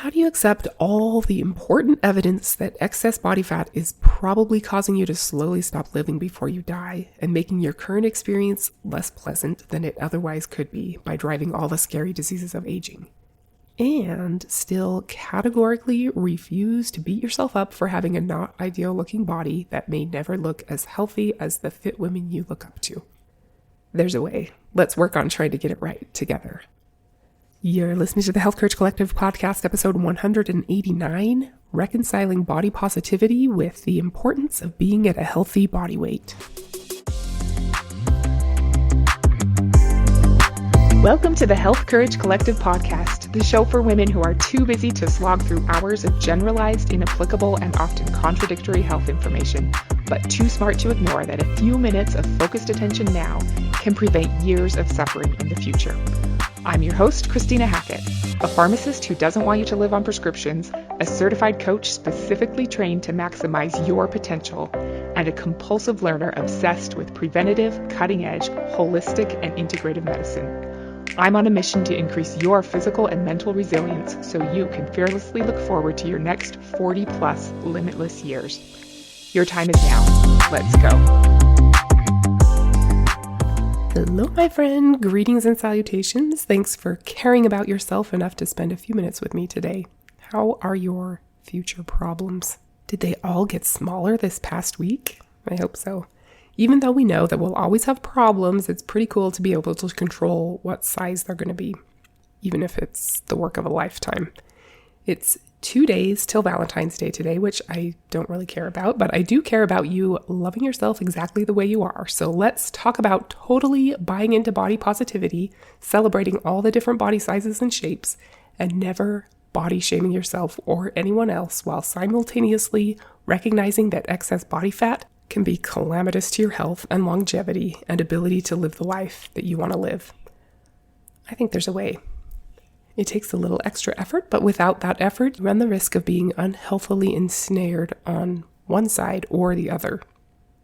How do you accept all the important evidence that excess body fat is probably causing you to slowly stop living before you die and making your current experience less pleasant than it otherwise could be by driving all the scary diseases of aging? And still categorically refuse to beat yourself up for having a not ideal looking body that may never look as healthy as the fit women you look up to. There's a way. Let's work on trying to get it right together. You're listening to the Health Courage Collective podcast, episode 189, Reconciling Body Positivity with the Importance of Being at a Healthy Body Weight. Welcome to the Health Courage Collective podcast, the show for women who are too busy to slog through hours of generalized, inapplicable, and often contradictory health information, but too smart to ignore that a few minutes of focused attention now can prevent years of suffering in the future. I'm your host, Christina Hackett, a pharmacist who doesn't want you to live on prescriptions, a certified coach specifically trained to maximize your potential, and a compulsive learner obsessed with preventative, cutting-edge, holistic, and integrative medicine. I'm on a mission to increase your physical and mental resilience so you can fearlessly look forward to your next 40-plus limitless years. Your time is now. Let's go. Hello, my friend. Greetings and salutations. Thanks for caring about yourself enough to spend a few minutes with me today. How are your future problems? Did they all get smaller this past week? I hope so. Even though we know that we'll always have problems, it's pretty cool to be able to control what size they're going to be, even if it's the work of a lifetime. It's 2 days till Valentine's Day today, which I don't really care about, but I do care about you loving yourself exactly the way you are. So let's talk about totally buying into body positivity, celebrating all the different body sizes and shapes, and never body shaming yourself or anyone else while simultaneously recognizing that excess body fat can be calamitous to your health and longevity and ability to live the life that you want to live. I think there's a way. It takes a little extra effort, but without that effort, you run the risk of being unhealthily ensnared on one side or the other.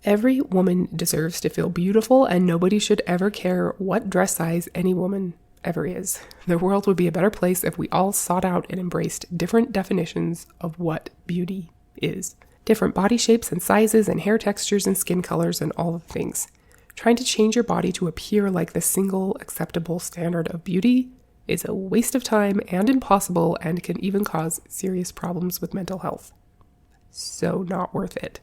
Every woman deserves to feel beautiful, and nobody should ever care what dress size any woman ever is. The world would be a better place if we all sought out and embraced different definitions of what beauty is. Different body shapes and sizes and hair textures and skin colors and all the things. Trying to change your body to appear like the single acceptable standard of beauty is a waste of time and impossible and can even cause serious problems with mental health. So not worth it.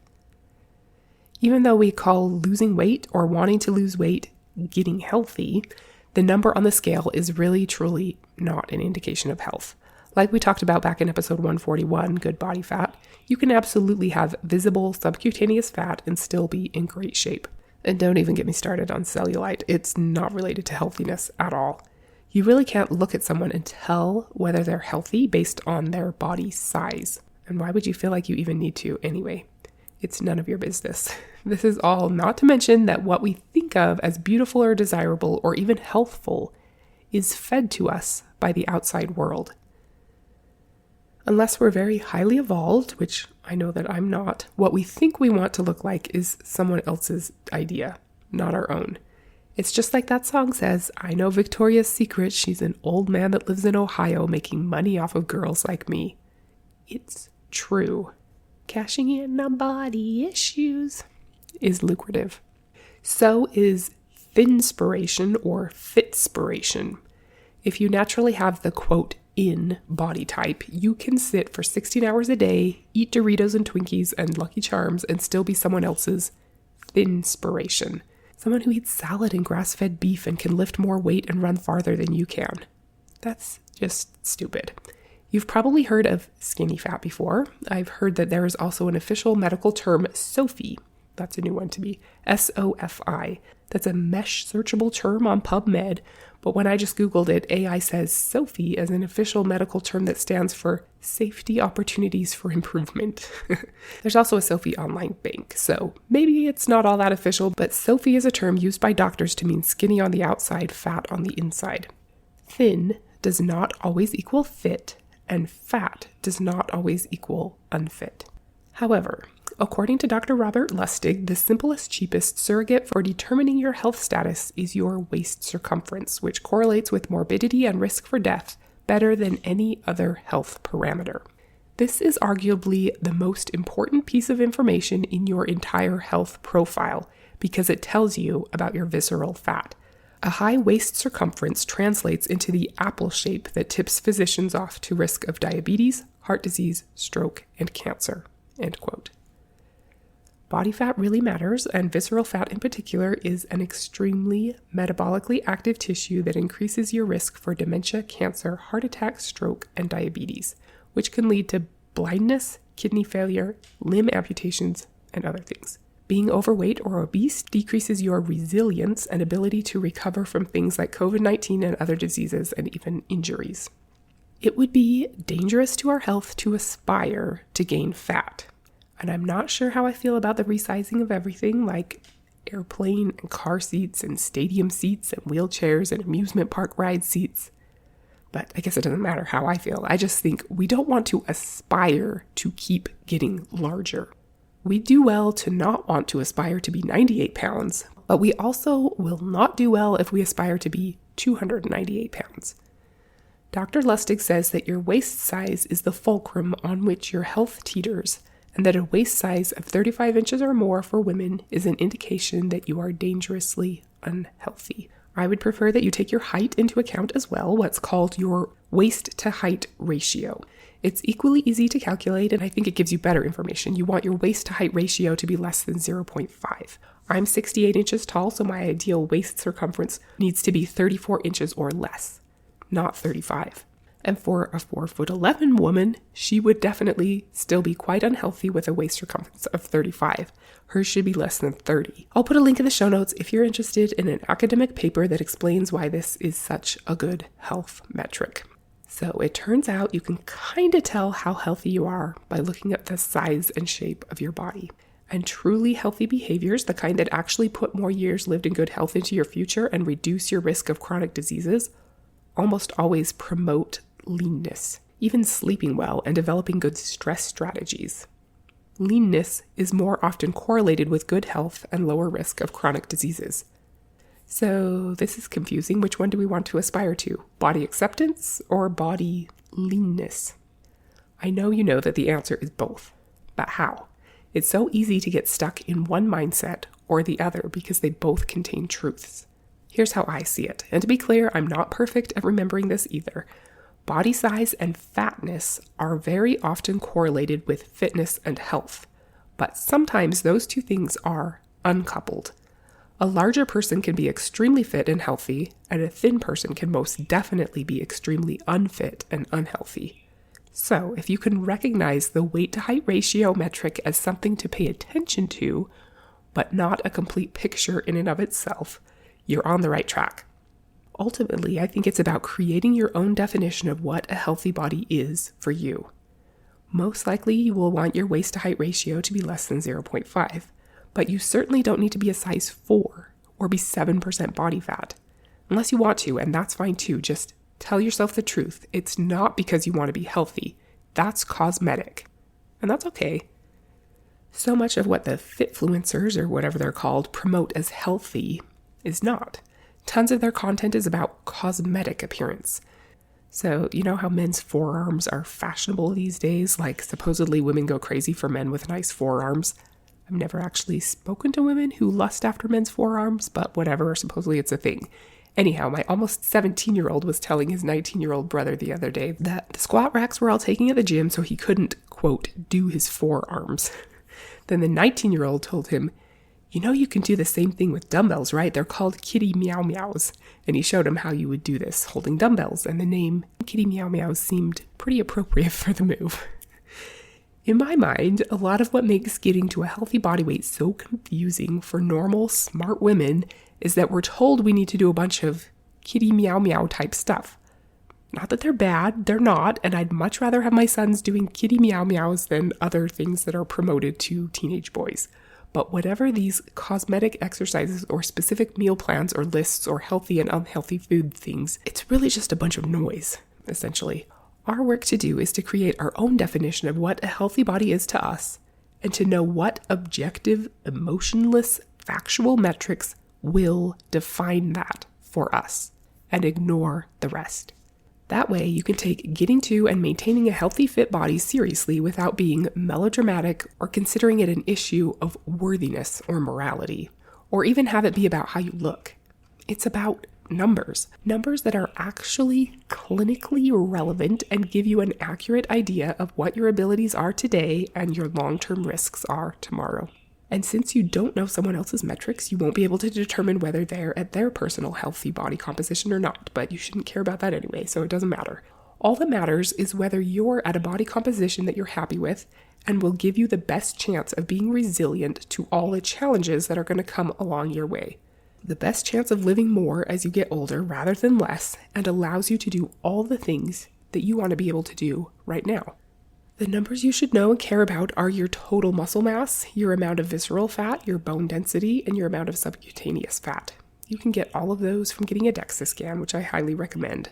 Even though we call losing weight or wanting to lose weight getting healthy, the number on the scale is really truly not an indication of health. Like we talked about back in episode 141, Good Body Fat, you can absolutely have visible subcutaneous fat and still be in great shape. And don't even get me started on cellulite. It's not related to healthiness at all. You really can't look at someone and tell whether they're healthy based on their body size. And why would you feel like you even need to anyway? It's none of your business. This is all not to mention that what we think of as beautiful or desirable or even healthful is fed to us by the outside world. Unless we're very highly evolved, which I know that I'm not, what we think we want to look like is someone else's idea, not our own. It's just like that song says, I know Victoria's Secret, she's an old man that lives in Ohio making money off of girls like me. It's true. Cashing in on body issues is lucrative. So is thinspiration or fitspiration. If you naturally have the quote in body type, you can sit for 16 hours a day, eat Doritos and Twinkies and Lucky Charms and still be someone else's thinspiration. Someone who eats salad and grass-fed beef and can lift more weight and run farther than you can. That's just stupid. You've probably heard of skinny fat before. I've heard that there is also an official medical term, SOFI. That's a new one to me. SOFI. That's a mesh searchable term on PubMed. But when I just Googled it, AI says SOFI as an official medical term that stands for Safety Opportunities for Improvement. There's also a SOFI online bank, so maybe it's not all that official, but SOFI is a term used by doctors to mean skinny on the outside, fat on the inside. Thin does not always equal fit, and fat does not always equal unfit. However, according to Dr. Robert Lustig, the simplest, cheapest surrogate for determining your health status is your waist circumference, which correlates with morbidity and risk for death better than any other health parameter. This is arguably the most important piece of information in your entire health profile because it tells you about your visceral fat. A high waist circumference translates into the apple shape that tips physicians off to risk of diabetes, heart disease, stroke, and cancer. End quote. Body fat really matters, and visceral fat in particular is an extremely metabolically active tissue that increases your risk for dementia, cancer, heart attack, stroke, and diabetes, which can lead to blindness, kidney failure, limb amputations, and other things. Being overweight or obese decreases your resilience and ability to recover from things like COVID-19 and other diseases and even injuries. It would be dangerous to our health to aspire to gain fat. And I'm not sure how I feel about the resizing of everything like airplane and car seats and stadium seats and wheelchairs and amusement park ride seats. But I guess it doesn't matter how I feel. I just think we don't want to aspire to keep getting larger. We do well to not want to aspire to be 98 pounds, but we also will not do well if we aspire to be 298 pounds. Dr. Lustig says that your waist size is the fulcrum on which your health teeters, and that a waist size of 35 inches or more for women is an indication that you are dangerously unhealthy. I would prefer that you take your height into account as well, what's called your waist to height ratio. It's equally easy to calculate, and I think it gives you better information. You want your waist to height ratio to be less than 0.5. I'm 68 inches tall, so my ideal waist circumference needs to be 34 inches or less, not 35. And for a 4'11" woman, she would definitely still be quite unhealthy with a waist circumference of 35. Hers should be less than 30. I'll put a link in the show notes if you're interested in an academic paper that explains why this is such a good health metric. So it turns out you can kind of tell how healthy you are by looking at the size and shape of your body. And truly healthy behaviors, the kind that actually put more years lived in good health into your future and reduce your risk of chronic diseases, almost always promote leanness, even sleeping well and developing good stress strategies. Leanness is more often correlated with good health and lower risk of chronic diseases. So this is confusing. Which one do we want to aspire to? Body acceptance or body leanness? I know you know that the answer is both, but how? It's so easy to get stuck in one mindset or the other because they both contain truths. Here's how I see it. And to be clear, I'm not perfect at remembering this either. Body size and fatness are very often correlated with fitness and health, but sometimes those two things are uncoupled. A larger person can be extremely fit and healthy, and a thin person can most definitely be extremely unfit and unhealthy. So, if you can recognize the weight to height ratio metric as something to pay attention to, but not a complete picture in and of itself, you're on the right track. Ultimately, I think it's about creating your own definition of what a healthy body is for you. Most likely, you will want your waist to height ratio to be less than 0.5, but you certainly don't need to be a size 4 or be 7% body fat. Unless you want to, and that's fine too. Just tell yourself the truth. It's not because you want to be healthy. That's cosmetic. And that's okay. So much of what the fitfluencers, or whatever they're called, promote as healthy is not. Tons of their content is about cosmetic appearance. So, you know how men's forearms are fashionable these days? Like, supposedly women go crazy for men with nice forearms. I've never actually spoken to women who lust after men's forearms, but whatever, supposedly it's a thing. Anyhow, my almost 17-year-old was telling his 19-year-old brother the other day that the squat racks were all taking at the gym so he couldn't, quote, do his forearms. Then the 19-year-old told him, you know you can do the same thing with dumbbells, right? They're called kitty meow meows. And he showed him how you would do this, holding dumbbells, and the name kitty meow meows seemed pretty appropriate for the move. In my mind, a lot of what makes getting to a healthy body weight so confusing for normal, smart women is that we're told we need to do a bunch of kitty meow meow type stuff. Not that they're bad, they're not, and I'd much rather have my sons doing kitty meow meows than other things that are promoted to teenage boys. But whatever these cosmetic exercises or specific meal plans or lists or healthy and unhealthy food things, it's really just a bunch of noise, essentially. Our work to do is to create our own definition of what a healthy body is to us and to know what objective, emotionless, factual metrics will define that for us and ignore the rest. That way, you can take getting to and maintaining a healthy, fit body seriously without being melodramatic or considering it an issue of worthiness or morality, or even have it be about how you look. It's about numbers that are actually clinically relevant and give you an accurate idea of what your abilities are today and your long-term risks are tomorrow. And since you don't know someone else's metrics, you won't be able to determine whether they're at their personal healthy body composition or not, but you shouldn't care about that anyway, so it doesn't matter. All that matters is whether you're at a body composition that you're happy with and will give you the best chance of being resilient to all the challenges that are going to come along your way. The best chance of living more as you get older rather than less, and allows you to do all the things that you want to be able to do right now. The numbers you should know and care about are your total muscle mass, your amount of visceral fat, your bone density, and your amount of subcutaneous fat. You can get all of those from getting a DEXA scan, which I highly recommend.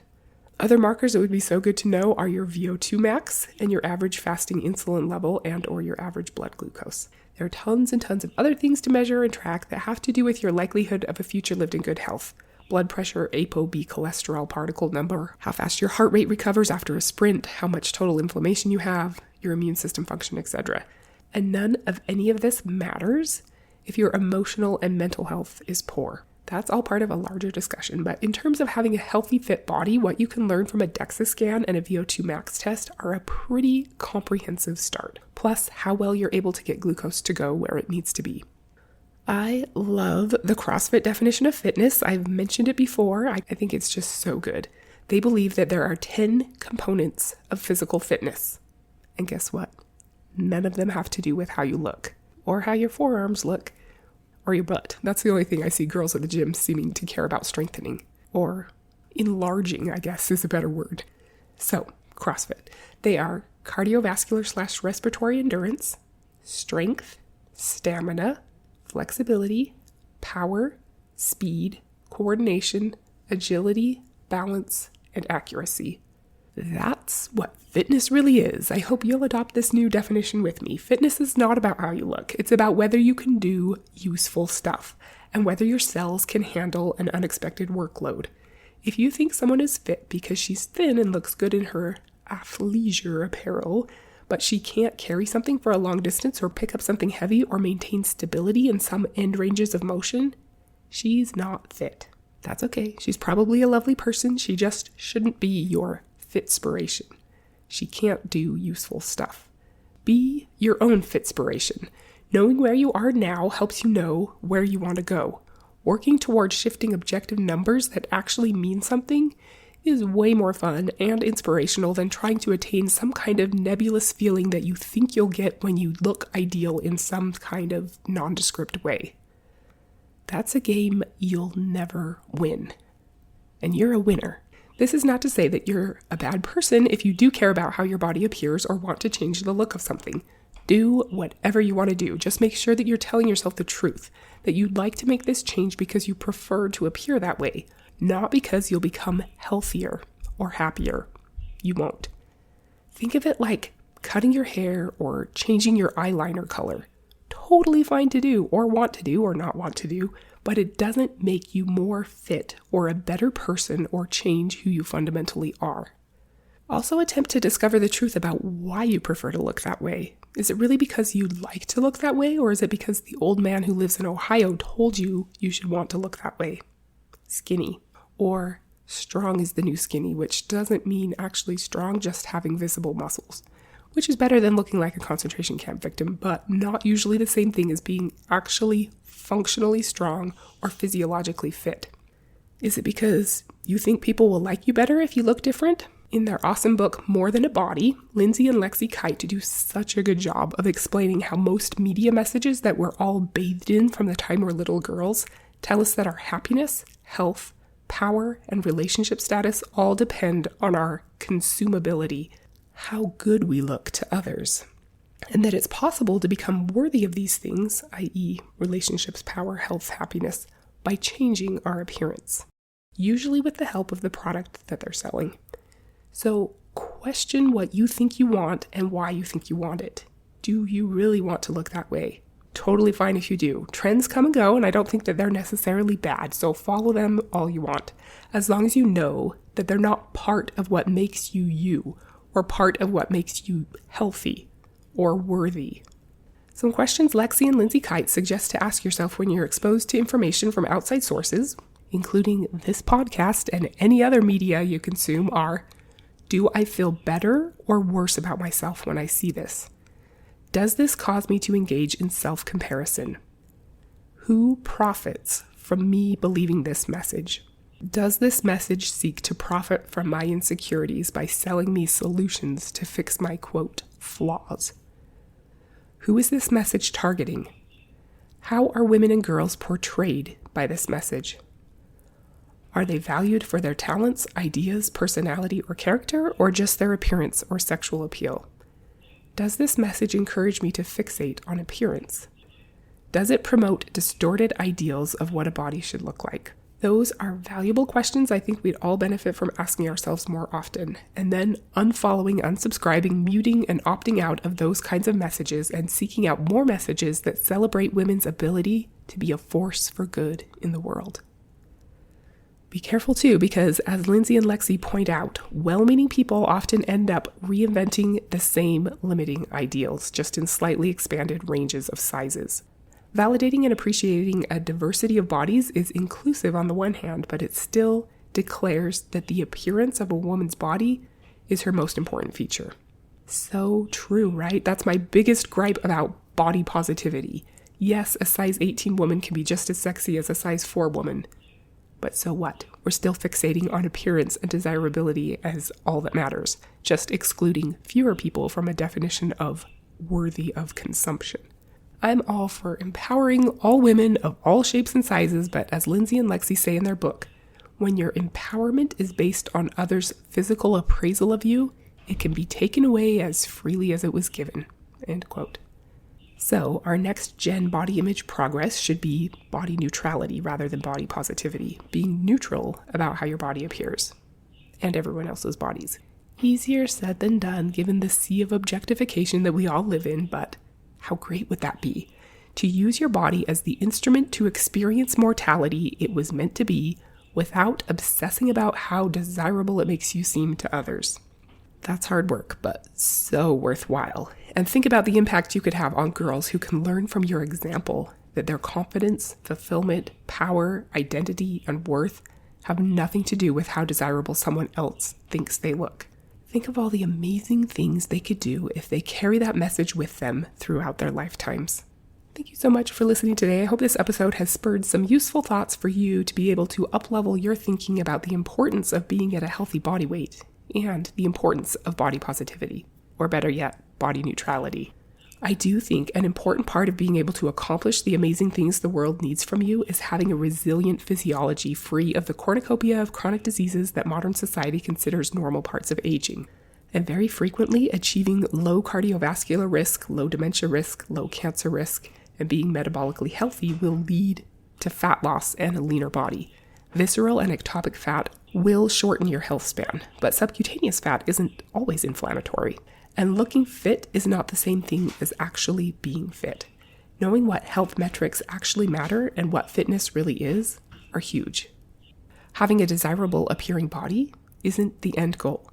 Other markers that would be so good to know are your VO2 max and your average fasting insulin level and or your average blood glucose. There are tons and tons of other things to measure and track that have to do with your likelihood of a future lived in good health. Blood pressure, ApoB cholesterol particle number, how fast your heart rate recovers after a sprint, how much total inflammation you have, your immune system function, etc. And none of any of this matters if your emotional and mental health is poor. That's all part of a larger discussion, but in terms of having a healthy, fit body, what you can learn from a DEXA scan and a VO2 max test are a pretty comprehensive start. Plus, how well you're able to get glucose to go where it needs to be. I love the CrossFit definition of fitness. I've mentioned it before. I think it's just so good. They believe that there are 10 components of physical fitness. And guess what? None of them have to do with how you look, or how your forearms look, or your butt. That's the only thing I see girls at the gym seeming to care about strengthening, or enlarging, I guess is a better word. So, CrossFit. They are cardiovascular/respiratory endurance, strength, stamina, flexibility, power, speed, coordination, agility, balance, and accuracy. That's what fitness really is. I hope you'll adopt this new definition with me. Fitness is not about how you look. It's about whether you can do useful stuff and whether your cells can handle an unexpected workload. If you think someone is fit because she's thin and looks good in her athleisure apparel, but she can't carry something for a long distance or pick up something heavy or maintain stability in some end ranges of motion, she's not fit. That's okay. She's probably a lovely person. She just shouldn't be your fitspiration. She can't do useful stuff. Be your own fitspiration. Knowing where you are now helps you know where you want to go. Working towards shifting objective numbers that actually mean something is way more fun and inspirational than trying to attain some kind of nebulous feeling that you think you'll get when you look ideal in some kind of nondescript way. That's a game you'll never win. And you're a winner. This is not to say that you're a bad person if you do care about how your body appears or want to change the look of something. Do whatever you want to do. Just make sure that you're telling yourself the truth, that you'd like to make this change because you prefer to appear that way, not because you'll become healthier or happier. You won't. Think of it like cutting your hair or changing your eyeliner color. Totally fine to do or want to do or not want to do, but it doesn't make you more fit or a better person or change who you fundamentally are. Also attempt to discover the truth about why you prefer to look that way. Is it really because you like to look that way, or is it because the old man who lives in Ohio told you you should want to look that way? Skinny. Or strong is the new skinny, which doesn't mean actually strong, just having visible muscles, which is better than looking like a concentration camp victim, but not usually the same thing as being actually functionally strong or physiologically fit. Is it because you think people will like you better if you look different? In their awesome book, More Than a Body, Lindsay and Lexi Kite do such a good job of explaining how most media messages that we're all bathed in from the time we're little girls tell us that our happiness, health, power, and relationship status all depend on our consumability, how good we look to others, and that it's possible to become worthy of these things, i.e. relationships, power, health, happiness, by changing our appearance, usually with the help of the product that they're selling. So question what you think you want and why you think you want it. Do you really want to look that way? totally fine if you do. Trends come and go, and I don't think that they're necessarily bad, so follow them all you want, as long as you know that they're not part of what makes you you, or part of what makes you healthy or worthy. Some questions Lexi and Lindsay Kite suggest to ask yourself when you're exposed to information from outside sources, including this podcast and any other media you consume, are: do I feel better or worse about myself when I see this? Does this cause me to engage in self-comparison? Who profits from me believing this message? Does this message seek to profit from my insecurities by selling me solutions to fix my, quote, flaws? Who is this message targeting? How are women and girls portrayed by this message? Are they valued for their talents, ideas, personality, or character, or just their appearance or sexual appeal? Does this message encourage me to fixate on appearance? Does it promote distorted ideals of what a body should look like? Those are valuable questions I think we'd all benefit from asking ourselves more often, and then unfollowing, unsubscribing, muting, and opting out of those kinds of messages and seeking out more messages that celebrate women's ability to be a force for good in the world. Be careful too, because as Lindsay and Lexi point out, well-meaning people often end up reinventing the same limiting ideals, just in slightly expanded ranges of sizes. Validating and appreciating a diversity of bodies is inclusive on the one hand, but it still declares that the appearance of a woman's body is her most important feature. So true, right? That's my biggest gripe about body positivity. Yes, a size 18 woman can be just as sexy as a size 4 woman. But so what? We're still fixating on appearance and desirability as all that matters, just excluding fewer people from a definition of worthy of consumption. I'm all for empowering all women of all shapes and sizes, but as Lindsay and Lexi say in their book, when your empowerment is based on others' physical appraisal of you, it can be taken away as freely as it was given. End quote. So our next gen body image progress should be body neutrality rather than body positivity, being neutral about how your body appears and everyone else's bodies. Easier said than done given the sea of objectification that we all live in, but how great would that be? To use your body as the instrument to experience mortality it was meant to be without obsessing about how desirable it makes you seem to others. That's hard work, but so worthwhile. And think about the impact you could have on girls who can learn from your example that their confidence, fulfillment, power, identity, and worth have nothing to do with how desirable someone else thinks they look. Think of all the amazing things they could do if they carry that message with them throughout their lifetimes. Thank you so much for listening today. I hope this episode has spurred some useful thoughts for you to be able to up-level your thinking about the importance of being at a healthy body weight and the importance of body positivity, or better yet, body neutrality. I do think an important part of being able to accomplish the amazing things the world needs from you is having a resilient physiology free of the cornucopia of chronic diseases that modern society considers normal parts of aging. And very frequently, achieving low cardiovascular risk, low dementia risk, low cancer risk, and being metabolically healthy will lead to fat loss and a leaner body. Visceral and ectopic fat will shorten your health span, but subcutaneous fat isn't always inflammatory. And looking fit is not the same thing as actually being fit. Knowing what health metrics actually matter and what fitness really is are huge. Having a desirable appearing body isn't the end goal,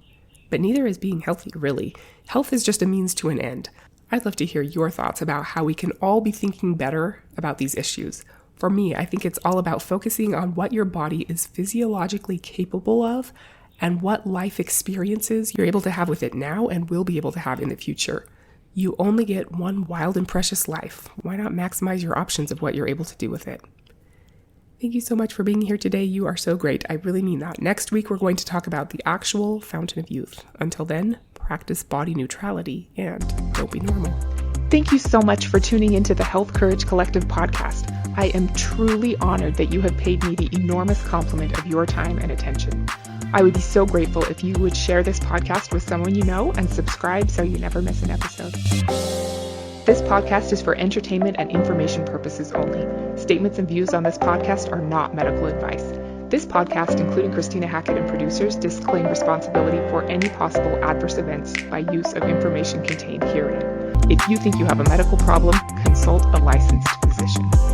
but neither is being healthy, really. Health is just a means to an end. I'd love to hear your thoughts about how we can all be thinking better about these issues. For me, I think it's all about focusing on what your body is physiologically capable of and what life experiences you're able to have with it now and will be able to have in the future. You only get one wild and precious life. Why not maximize your options of what you're able to do with it? Thank you so much for being here today. You are so great. I really mean that. Next week, we're going to talk about the actual fountain of youth. Until then, practice body neutrality and don't be normal. Thank you so much for tuning into the Health Courage Collective podcast. I am truly honored that you have paid me the enormous compliment of your time and attention. I would be so grateful if you would share this podcast with someone you know and subscribe so you never miss an episode. This podcast is for entertainment and information purposes only. Statements and views on this podcast are not medical advice. This podcast, including Christina Hackett and producers, disclaim responsibility for any possible adverse events by use of information contained herein. If you think you have a medical problem, consult a licensed physician.